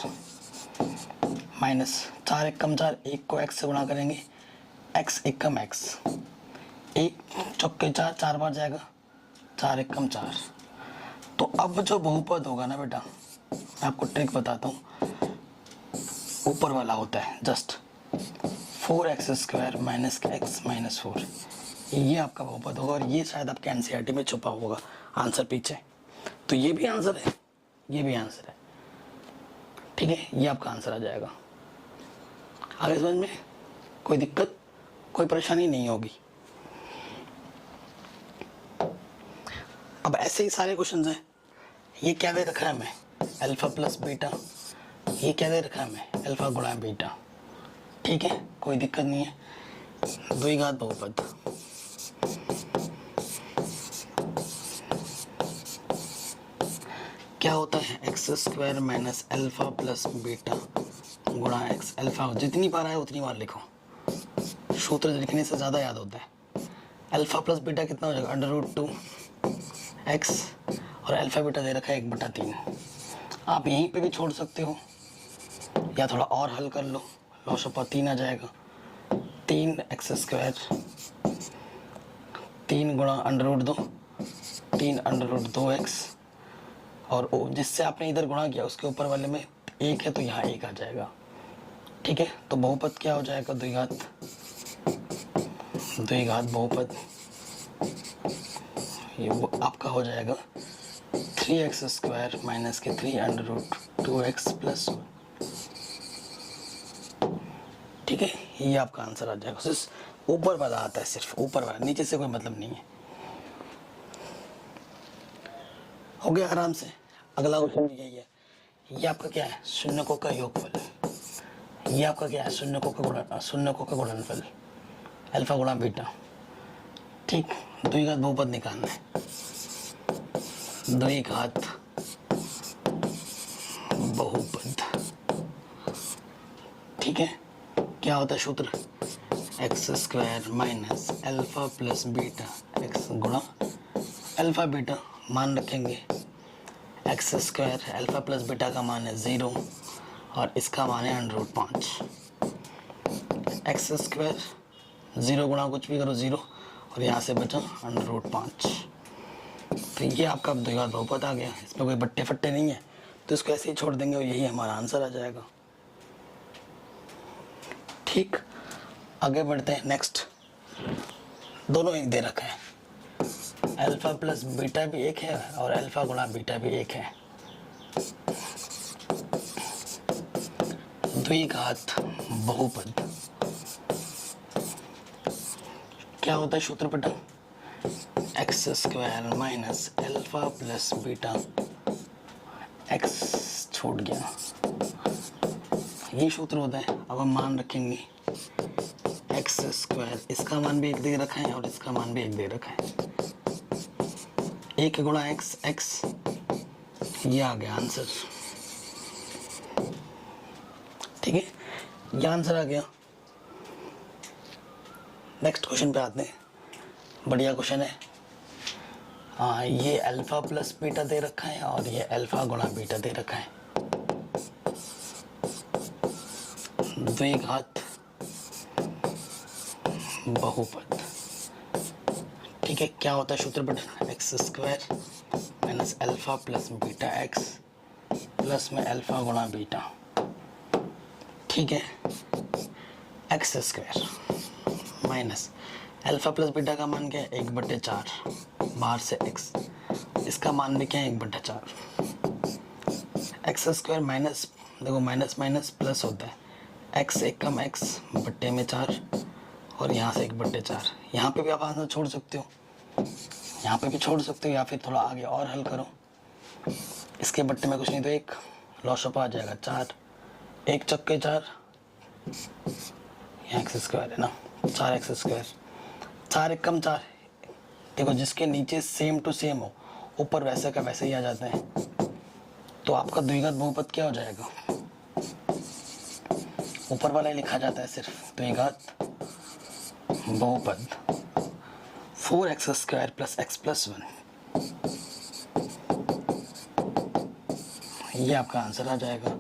[SPEAKER 1] माइनस 4 एकम 4, 1 को x से गुणा करेंगे, x एकम x, 1 चौके 4, 4 बार जाएगा 4 एकम 4। तो अब जो बहुपद होगा ना बेटा, मैं आपको ट्रिक बताता हूँ, ऊपर वाला होता है जस्ट 4x स्क्वायर माइनस का x माइनस 4, ये आपका बहुपद होगा। और ये शायद आपके एनसीईआरटी में छुपा होगा आंसर पीछे। तो ये भी आंसर है, ये भी आंसर है। ठीक है, ये आपका आंसर आ जाएगा। आगे समझ में कोई दिक्कत, कोई परेशानी नहीं होगी। अब ऐसे ही सारे क्वेश्चन हैं। ये क्या दे रखा है हमें, अल्फ़ा प्लस बीटा, ये क्या दे रखा है हमें, अल्फ़ा गुणा बीटा। ठीक है, कोई दिक्कत नहीं है। द्विघात बहुपद, क्या होता है, x square minus alpha plus beta गुणा एक्स। अल्फ़ा जितनी बार आए उतनी बार लिखो, सूत्र लिखने से ज़्यादा याद होता है। अल्फ़ा प्लस बीटा कितना हो जाएगा, √2 एक्स, और अल्फ़ा बीटा दे रखा है 1/3। आप यहीं पे भी छोड़ सकते हो या थोड़ा और हल कर लो, लॉस ऑफ 3 आ जाएगा, 3x स्क्वायर, 3 गुणा √2, 3 √2x, और जिससे आपने इधर गुणा किया उसके ऊपर वाले में 1 है तो यहाँ 1 आ जाएगा। ठीक है, तो बहुपद क्या हो जाएगा, द्विघात, द्विघात बहुपद। ये वो आपका हो जाएगा 3x स्क्वायर माइनस के 3 √2x प्लस 1। ठीक है, ये आपका आंसर आ जाएगा। सिर्फ ऊपर वाला आता है, सिर्फ ऊपर वाला, नीचे से कोई मतलब नहीं है। हो गया आराम से। अगला क्वेश्चन यही है, ये आपका क्या है, शून्यकों का योगफल। ये आपका क्या है, शून्यकों का गुणनफल, अल्फा गुणा बीटा। ठीक, द्विघात बहुपद निकालना है, द्विघात बहुपद। ठीक है, क्या होता है सूत्र, x square minus alpha plus beta x गुणा अल्फा बीटा। मान रखेंगे x square, alpha plus beta का मान है 0 और इसका मान है √5। एक्स स्क्वायर 0 गुणा कुछ भी करो 0, और यहाँ से बचा √5। तो ये आपका द्विघात बहुपद आ गया। इसमें कोई बट्टे फट्टे नहीं है, तो इसको ऐसे ही छोड़ देंगे और यही हमारा आंसर आ जाएगा। ठीक, आगे बढ़ते हैं। नेक्स्ट, दोनों एक दे रखा है, अल्फा प्लस बीटा भी 1 है और अल्फा गुणा बीटा भी 1 है। द्विघात बहुपद क्या होता है सूत्र बेटा, x square minus alpha plus beta, x छूट गया, ये सूत्र होता है। अब हम मान रखेंगे एक्स स्क्वायर, इसका मान भी 1 दे रखा है और इसका मान भी 1 दे रखा है, 1 गुणा एक्स, एक्स, ये आ गया आंसर। ठीक है, ये आंसर आ गया। नेक्स्ट क्वेश्चन पे आते हैं, बढ़िया क्वेश्चन है। हाँ, ये अल्फा प्लस बीटा दे रखा है और ये अल्फा गुणा बीटा दे रखा है। द्विघात बहुपद। ठीक है, क्या होता है सूत्र बेटा, x square minus alpha plus beta x plus में अल्फा गुणा बीटा। ठीक है, x square minus alpha plus beta का मान क्या है 1/4, बाहर से x, इसका मान भी क्या है 1/4। एक्स स्क्वायर माइनस, देखो माइनस माइनस प्लस होता है, x एक कम x बट्टे में 4 और यहाँ से 1/4। यहाँ पे भी आप आंसर छोड़ सकते हो, यहाँ पे भी छोड़ सकते हो, या फिर थोड़ा आगे और हल करो। इसके बट्टे में कुछ नहीं तो एक लॉशअप आ जाएगा 4, 1 चक्के 4, यहाँ एक्स स्क्वायर है ना, 4x स्क्वायर, 4 एक कम 4। देखो जिसके नीचे सेम टू सेम हो ऊपर वैसे का वैसे ही आ जाते हैं, तो आपका द्विघात बहुपद क्या हो जाएगा, ऊपर वाला ही लिखा जाता है सिर्फ, द्विघात बहुपद 4x square plus x plus 1, ये आपका आंसर आ जाएगा।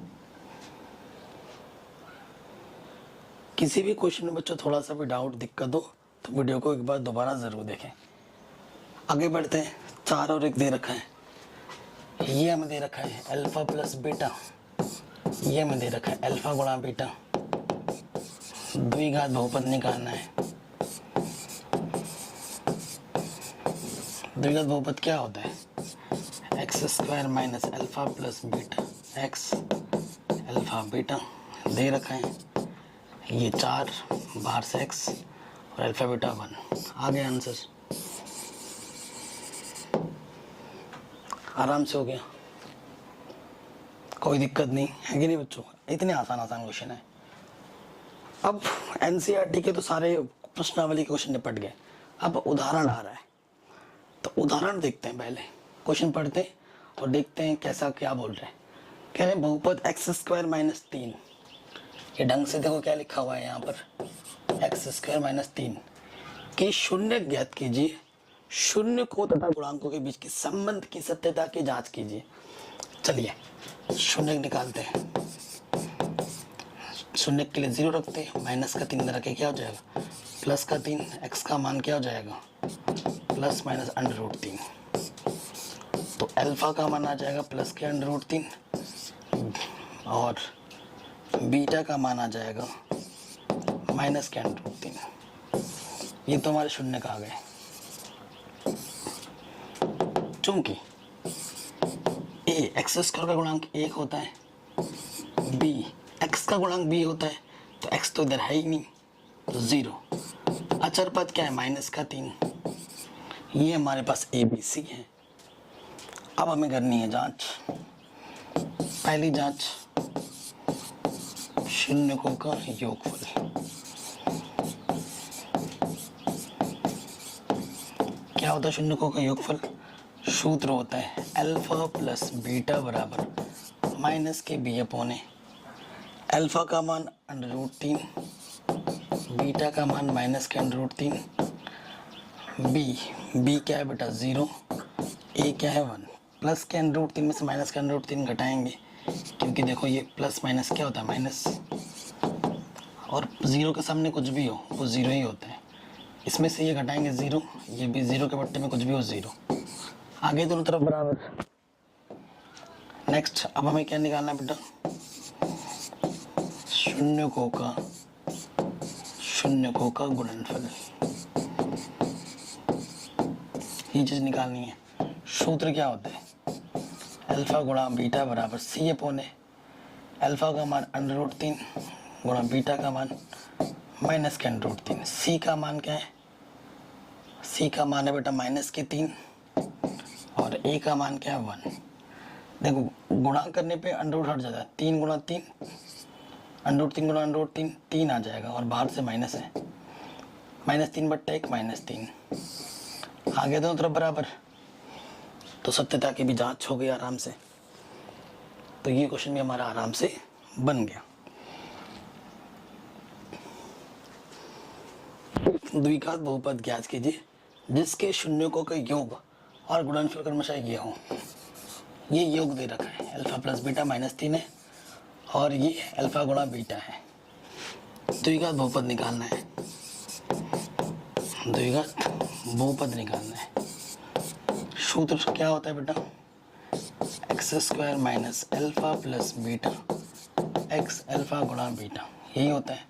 [SPEAKER 1] किसी भी क्वेश्चन में बच्चों थोड़ा सा भी डाउट दिक्कत हो तो वीडियो को एक बार दोबारा ज़रूर देखें। आगे बढ़ते हैं। 4 और 1 दे रखा है, ये हमें दे रखा है अल्फा प्लस बीटा, ये हमें दे रखा है अल्फा गुणा बीटा, द्विघात बहुपद निकालना है। द्विघात बहुपद क्या होता है, x square minus alpha plus beta x alpha beta दे रखा है, ये 4 बाहर से x और अल्फा बीटा 1 आ गया आंसर, आराम से हो गया, कोई दिक्कत नहीं है कि नहीं बच्चों, इतने आसान आसान क्वेश्चन है। अब एनसीईआरटी के तो सारे प्रश्नावली क्वेश्चन निपट गए, अब उदाहरण आ रहा है, तो उदाहरण देखते हैं, पहले क्वेश्चन पढ़ते हैं और देखते हैं कैसा क्या बोल रहे हैं। कह रहे हैं बहुपद एक्स स्क्वायर माइनस 3, ये ढंग से देखो क्या लिखा हुआ है यहाँ पर, एक्स स्क्वायर माइनस 3 के शून्य ज्ञात कीजिए, शून्य को तथा गुणांकों के बीच के संबंध की सत्यता की जांच कीजिए। चलिए शून्य निकालते हैं, शून्य के लिए 0 रखते हैं, माइनस का 3 रखे क्या हो जाएगा प्लस का 3, एक्स का मान क्या हो जाएगा प्लस माइनस √3, तो अल्फा का मान आ जाएगा प्लस के √3 और बीटा का मान आ जाएगा माइनस के √3। ये तो हमारे शून्य का आ गए। चूंकि ए एक्स स्क्वायर का गुणांक 1 होता है, बी एक्स का गुणांक b होता है, तो x तो इधर है ही नहीं, तो 0। अचर पद क्या है माइनस का 3, ये हमारे पास ए बी सी है। अब हमें करनी है जांच, पहली जांच शून्यकों का योगफल। क्या होता है शून्यकों का योगफल, सूत्र होता है अल्फा प्लस बीटा बराबर माइनस के बी अपॉन ए। अल्फा का मान √3, बीटा का मान माइनस के √3, बी क्या है बेटा 0, ए क्या है 1, प्लस के √3 में से माइनस के √3 घटाएंगे, क्योंकि देखो ये प्लस माइनस क्या होता है माइनस, और 0 के सामने कुछ भी हो वो 0 ही होता है। इसमें से ये घटाएंगे 0, ये भी 0 के बट्टे में कुछ भी हो 0, आगे दोनों तरफ बराबर। नेक्स्ट अब हमें क्या निकालना है बेटा, शून्यकों का गुणनफल, ये चीज निकालनी है। सूत्र क्या होता है अल्फा गुणा बीटा बराबर सी अपॉन ए, अल्फा का मान √3 गुणा बीटा का मान माइनस के √3। सी का मान क्या है, सी का मान है बेटा माइनस के 3 और ए का मान क्या है 1। देखो गुणा करने पे अंडर हट जाता है, 3 गुणा 3 √3 गुणा √3 3 आ जाएगा, और बाहर से माइनस है, -3 बट्टा 1 -3, आगे दोनों तरफ बराबर, तो सत्यता की भी जांच हो गई आराम से। तो ये क्वेश्चन भी हमारा आराम से बन गया। द्विघात बहुपद ज्ञात कीजिए जिसके शून्यकों का योग और गुणनफल क्रमशः ये हो। ये योग दे रखा है अल्फा प्लस बीटा -3 है और ये अल्फा गुणा बीटा है। द्विघात बहुपद निकालना है, द्विघात बहुपद निकालना है। सूत्र क्या होता है बेटा, x square minus alpha plus beta x alpha गुणा बीटा, यही होता है।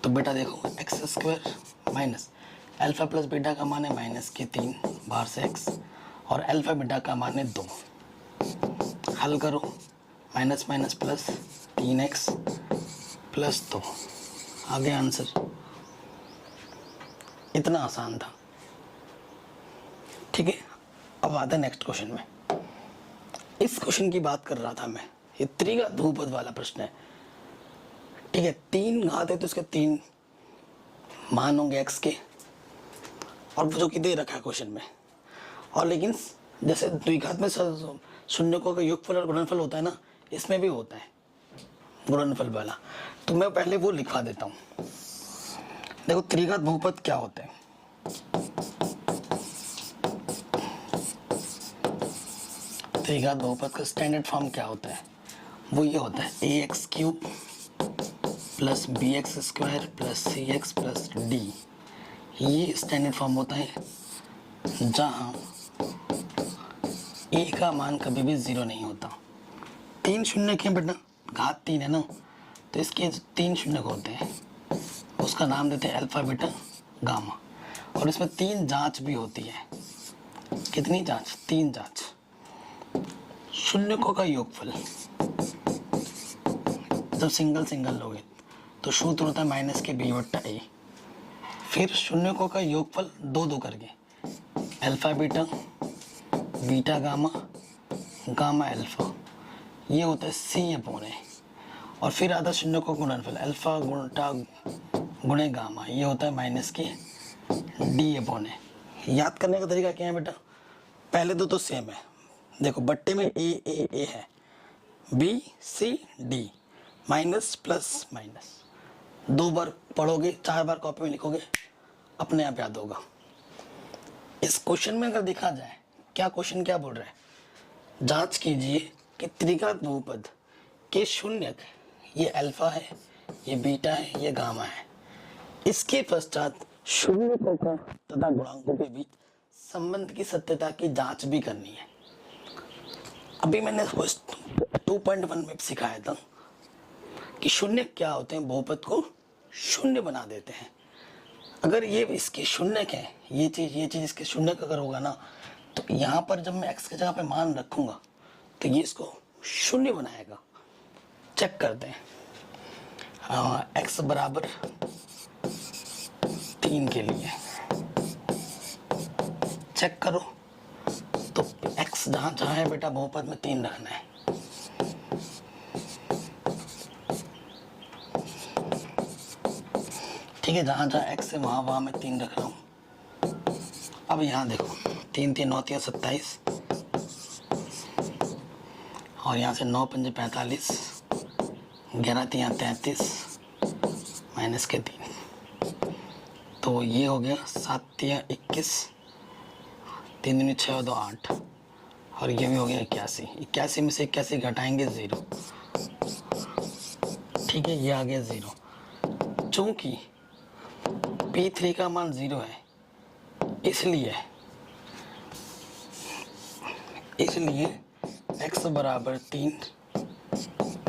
[SPEAKER 1] तो बेटा देखो x square minus alpha plus beta का मान है -3 बाहर से x और अल्फ़ा बीटा का मान है 2। हल करो, minus minus plus 3x plus 2, आ गया आंसर। इतना आसान था। ठीक है, अब आता है नेक्स्ट क्वेश्चन में। इस क्वेश्चन की बात कर रहा था मैं, ये त्रिघात बहुपद वाला प्रश्न है। ठीक है, 3 घात है तो इसके 3 मान होंगे x के, और जो कि दे रखा है क्वेश्चन में। और लेकिन जैसे द्विघात में शून्यकों का योगफल और गुणनफल होता है ना, इसमें भी होता है गुणनफल वाला। तो मैं पहले वो लिखवा देता हूँ। देखो त्रिघात बहुपद क्या होते हैं। त्रिघात बहुपद का स्टैंडर्ड फॉर्म क्या होता है, वो ये होता है ax³ plus bx² plus cx plus d। ये स्टैंडर्ड फॉर्म होता है जहाँ a का मान कभी भी 0 नहीं होता। 3 शून्य के बेटा, घात 3 है ना, तो इसके 3 शून्य होते हैं, उसका नाम देते हैं अल्फा बीटा गामा। और इसमें 3 जांच भी होती है। कितनी जांच? 3 जांच। शून्यकों का योगफल जब सिंगल सिंगल लोगे तो सूत्र होता है -b/a। फिर शून्यकों का योगफल 2 करके, alpha beta, beta gamma, gamma alpha, ये होता है c/a। और फिर आता है शून्यकों का गुणनफल, अल्फा गुणटा गुणे गामा, ये होता है -d/a। याद करने का तरीका क्या है बेटा, पहले तो सेम है। देखो बट्टे में a है, b c d, minus plus minus, 2 बार पढ़ोगे, 4 बार कॉपी में लिखोगे, अपने आप याद होगा। इस क्वेश्चन में अगर देखा जाए, क्या क्वेश्चन क्या बोल रहा है, जांच कीजिए कि त्रिघात बहुपद के शून्यक, ये अल्फा है, ये बीटा है, ये गामा है, इसके पश्चात शून्यकों का तथा गुणांकों के बीच संबंध की सत्यता की जांच भी करनी है। अभी मैंने 2.1 में सिखाया था कि शून्य क्या होते हैं, बहुपद को शून्य बना देते हैं। अगर ये इसके शून्यक है, ये चीज इसके शून्यक अगर होगा ना, तो यहाँ पर जब मैं x की जगह पे मान रखूंगा तो ये इसको शून्य बनाएगा। चेक करते हैं। x बराबर 3 के लिए चेक करो, तो x जहाँ जहाँ है बेटा बहुपद में 3 रखना है। ठीक है, जहाँ जहाँ x है वहाँ मैं 3 रख रहा हूँ। अब यहाँ देखो, 3 3 9 3 27, और यहाँ से 9 5 45, 11 3 33, माइनस के 3, तो ये हो गया 7 3 21, 3 दूनी 6 2 8, और ये भी हो गया 81। 81 में से 81 घटाएंगे 0। ठीक है, ये आ गया 0। चूंकि P3 का मान 0 है, इसलिए x बराबर 3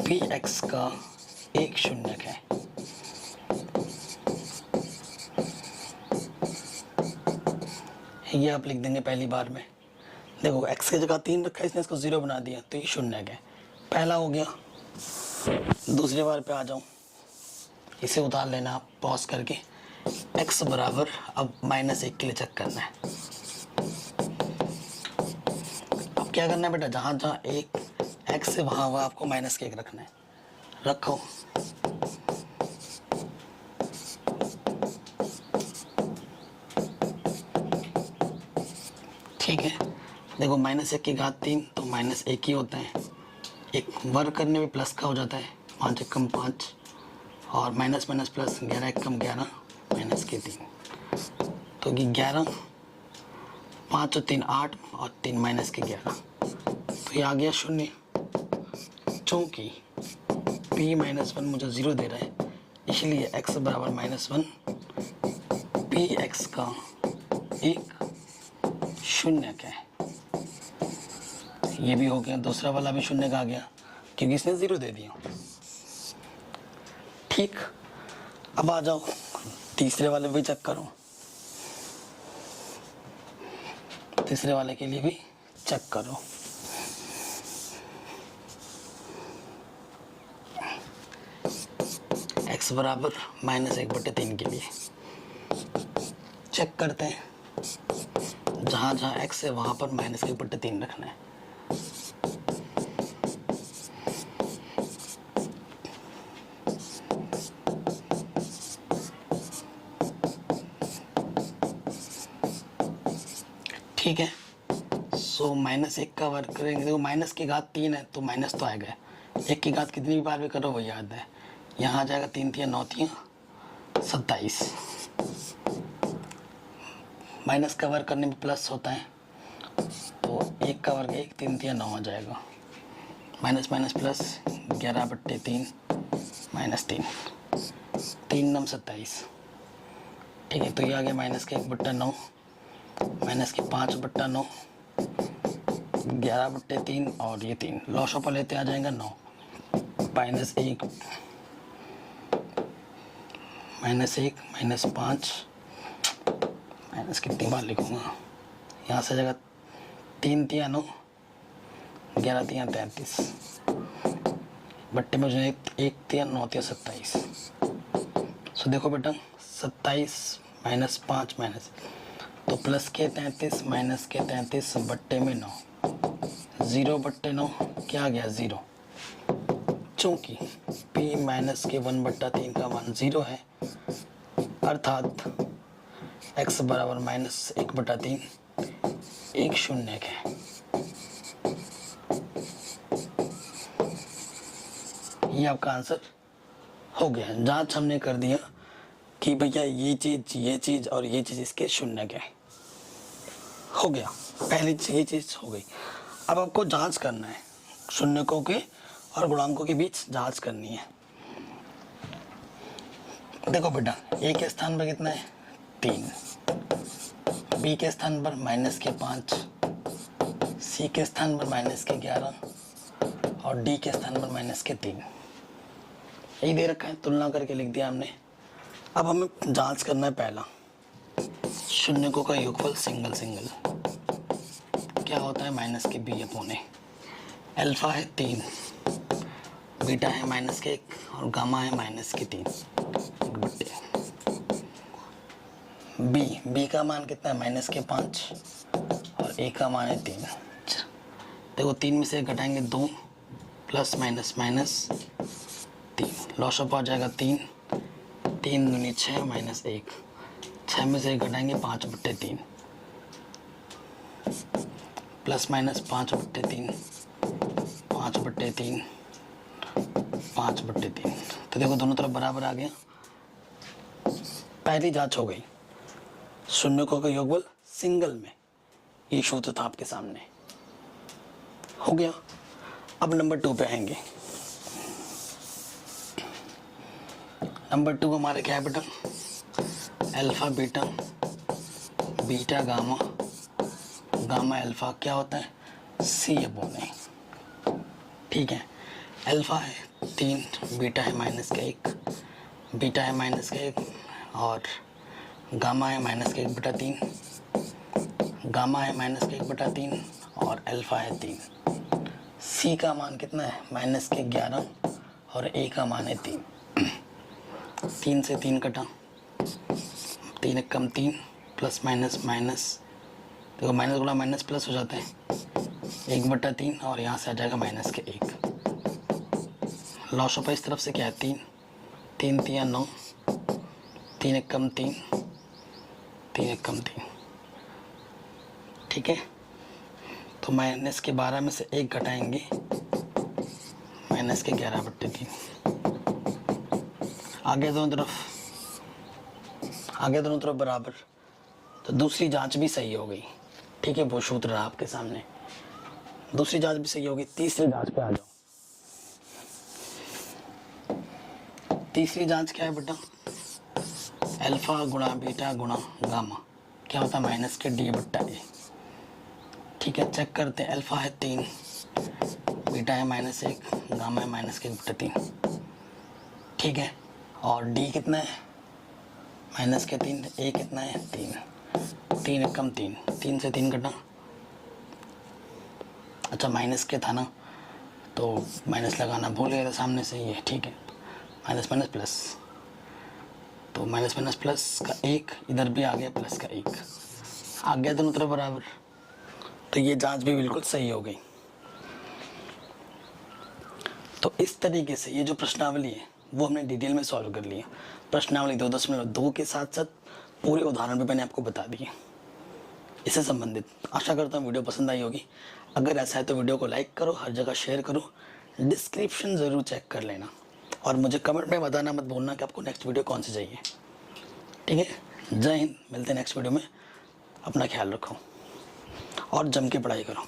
[SPEAKER 1] Px का एक शून्यक है। ये आप लिख देंगे पहली बार में। देखो x की जगह 3 रखा है, इसने इसको 0 बना दिया, तो ये शून्यक है। पहला हो गया। दूसरे बार पे आ जाऊं, इसे उतार लेना आप पॉज करके। x बराबर अब -1 के लिए चेक करना है। अब क्या करना है बेटा, जहाँ जहाँ एक x से वहाँ आपको -1 रखना है। रखो। ठीक है, देखो -1 की घात 3 तो -1 ही होता है। एक वर्ग करने में प्लस का हो जाता है, 5 1 5, और माइनस माइनस प्लस, 11 1 11, माइनस के 3, तो 11, 5 और 3 8, और 3 माइनस के 11, तो ये आ गया 0। चूँकि p-1 मुझे 0 दे रहा है, इसलिए x बराबर -1 px का एक शून्यक है। ये भी हो गया, दूसरा वाला भी शून्यक आ गया क्योंकि इसने 0 दे दिया। ठीक, अब आ जाओ तीसरे वाले भी चेक करो। तीसरे वाले के लिए भी चेक करो। x बराबर -1/3 के लिए चेक करते हैं। जहाँ जहाँ x है वहाँ पर -1/3 रखना है। ठीक है, सो -1 का वर्ग करेंगे। देखो माइनस की घात 3 है तो माइनस तो आएगा। 1 की घात कितनी बार भी करो वो याद है। यहाँ आ जाएगा 3 तिया 9 तिया 27। माइनस का वर्ग करने में प्लस होता है तो 1 का वर्ग 1, 3 तिया 9 आ जाएगा। Minus minus plus 11/3 -3, 3 9 27। ठीक है, तो ये आ गया माइनस के 1/9 माइनस के 5/9 11/3 और ये 3 लॉस पर लेते आ जाएगा 9 -1 -5 माइनस कितनी बार लिखूँगा, यहाँ से जगह 3 तिया 9 11 तिया 33 बट्टे में मुझे 1 तिया 9 तिया 27। सो देखो बेटा 27 -5 माइनस तो प्लस के 33 माइनस के 33 बट्टे में 9 0/9 क्या आ गया 0। चूँकि p माइनस के 1/3 का मान 0 है अर्थात x बराबर -1/3 एक शून्य है। ये आपका आंसर हो गया। जांच हमने कर दिया कि भैया ये चीज़ और ये चीज़ इसके शून्य के हो गया। पहली ये चीज़ हो गई। अब आपको जांच करना है, शून्यकों के और गुणांकों के बीच जांच करनी है। देखो बेटा a के स्थान पर कितना है 3, b के स्थान पर -5, c के स्थान पर -11 और d के स्थान पर -3। यही दे रखा है, तुलना करके लिख दिया हमने। अब हमें जांच करना है पहला शून्यकों का योगफल सिंगल क्या होता है -b/a। अल्फा है 3, बीटा है -1 और गामा है -3 बट्टे b का मान कितना है -5 और a का मान है 3। देखो 3 में से घटाएंगे 2 प्लस माइनस -3 लॉस ऑफ आ जाएगा 3 दूनी 6 -1 6 में से घटाएंगे 5/3 प्लस माइनस 5/3 5/3 5/3। तो देखो दोनों तरफ बराबर आ गया। पहली जांच हो गई शून्यकों का योगफल सिंगल में, ये सूत्र था आपके सामने, हो गया। अब नंबर 2 पे आएंगे। नंबर 2 हमारे क्या है बेटा alpha beta, beta gamma, gamma alpha क्या होता है C/A। ठीक है, अल्फा है 3, बीटा है -1, बीटा है -1 और गामा है -1/3, गामा है -1/3 और अल्फा है 3। C का मान कितना है -11 और A का मान है 3। 3 से 3 कटा, 3 एक कम 3 प्लस माइनस देखो माइनस गुणा माइनस प्लस हो जाते हैं 1/3 और यहाँ से आ जाएगा -1। लॉस ऑफ इस तरफ से क्या है 3 तिया 9, 3 एक कम 3 एक कम 3। ठीक है, तो माइनस के 12 में से 1 घटाएंगे -11/3। आगे दोनों तरफ बराबर, तो दूसरी जांच भी सही हो गई। ठीक है, वो सूत्र रहा आपके सामने, दूसरी जांच भी सही होगी। तीसरी जांच पे आ जाओ। तीसरी जांच क्या है बेटा अल्फा गुणा बीटा गुणा गामा क्या होता है -d/a। ठीक है, चेक करते हैं। अल्फा है 3, बीटा है -1, गामा है -1/3। ठीक है, और d कितना है -3, a कितना है 3 एक कम 3 से 3 कटा अच्छा माइनस के था ना, तो माइनस लगाना भूल गए थे सामने से, ये ठीक है। माइनस माइनस प्लस, तो माइनस माइनस प्लस का 1, इधर भी आ गया प्लस का 1, आ गया दोनों तरफ बराबर। तो ये जांच भी बिल्कुल सही हो गई। तो इस तरीके से ये जो प्रश्नावली है वो हमने डिटेल में सॉल्व कर लिया। प्रश्नावली 2.2 के साथ साथ पूरे उदाहरण भी मैंने आपको बता दिए इससे संबंधित। आशा करता हूँ वीडियो पसंद आई होगी। अगर ऐसा है तो वीडियो को लाइक करो, हर जगह शेयर करो, डिस्क्रिप्शन ज़रूर चेक कर लेना, और मुझे कमेंट में बताना मत भूलना कि आपको नेक्स्ट वीडियो कौन सी चाहिए। ठीक है, जय हिंद, मिलते हैं नेक्स्ट वीडियो में। अपना ख्याल रखो और जम के पढ़ाई करो।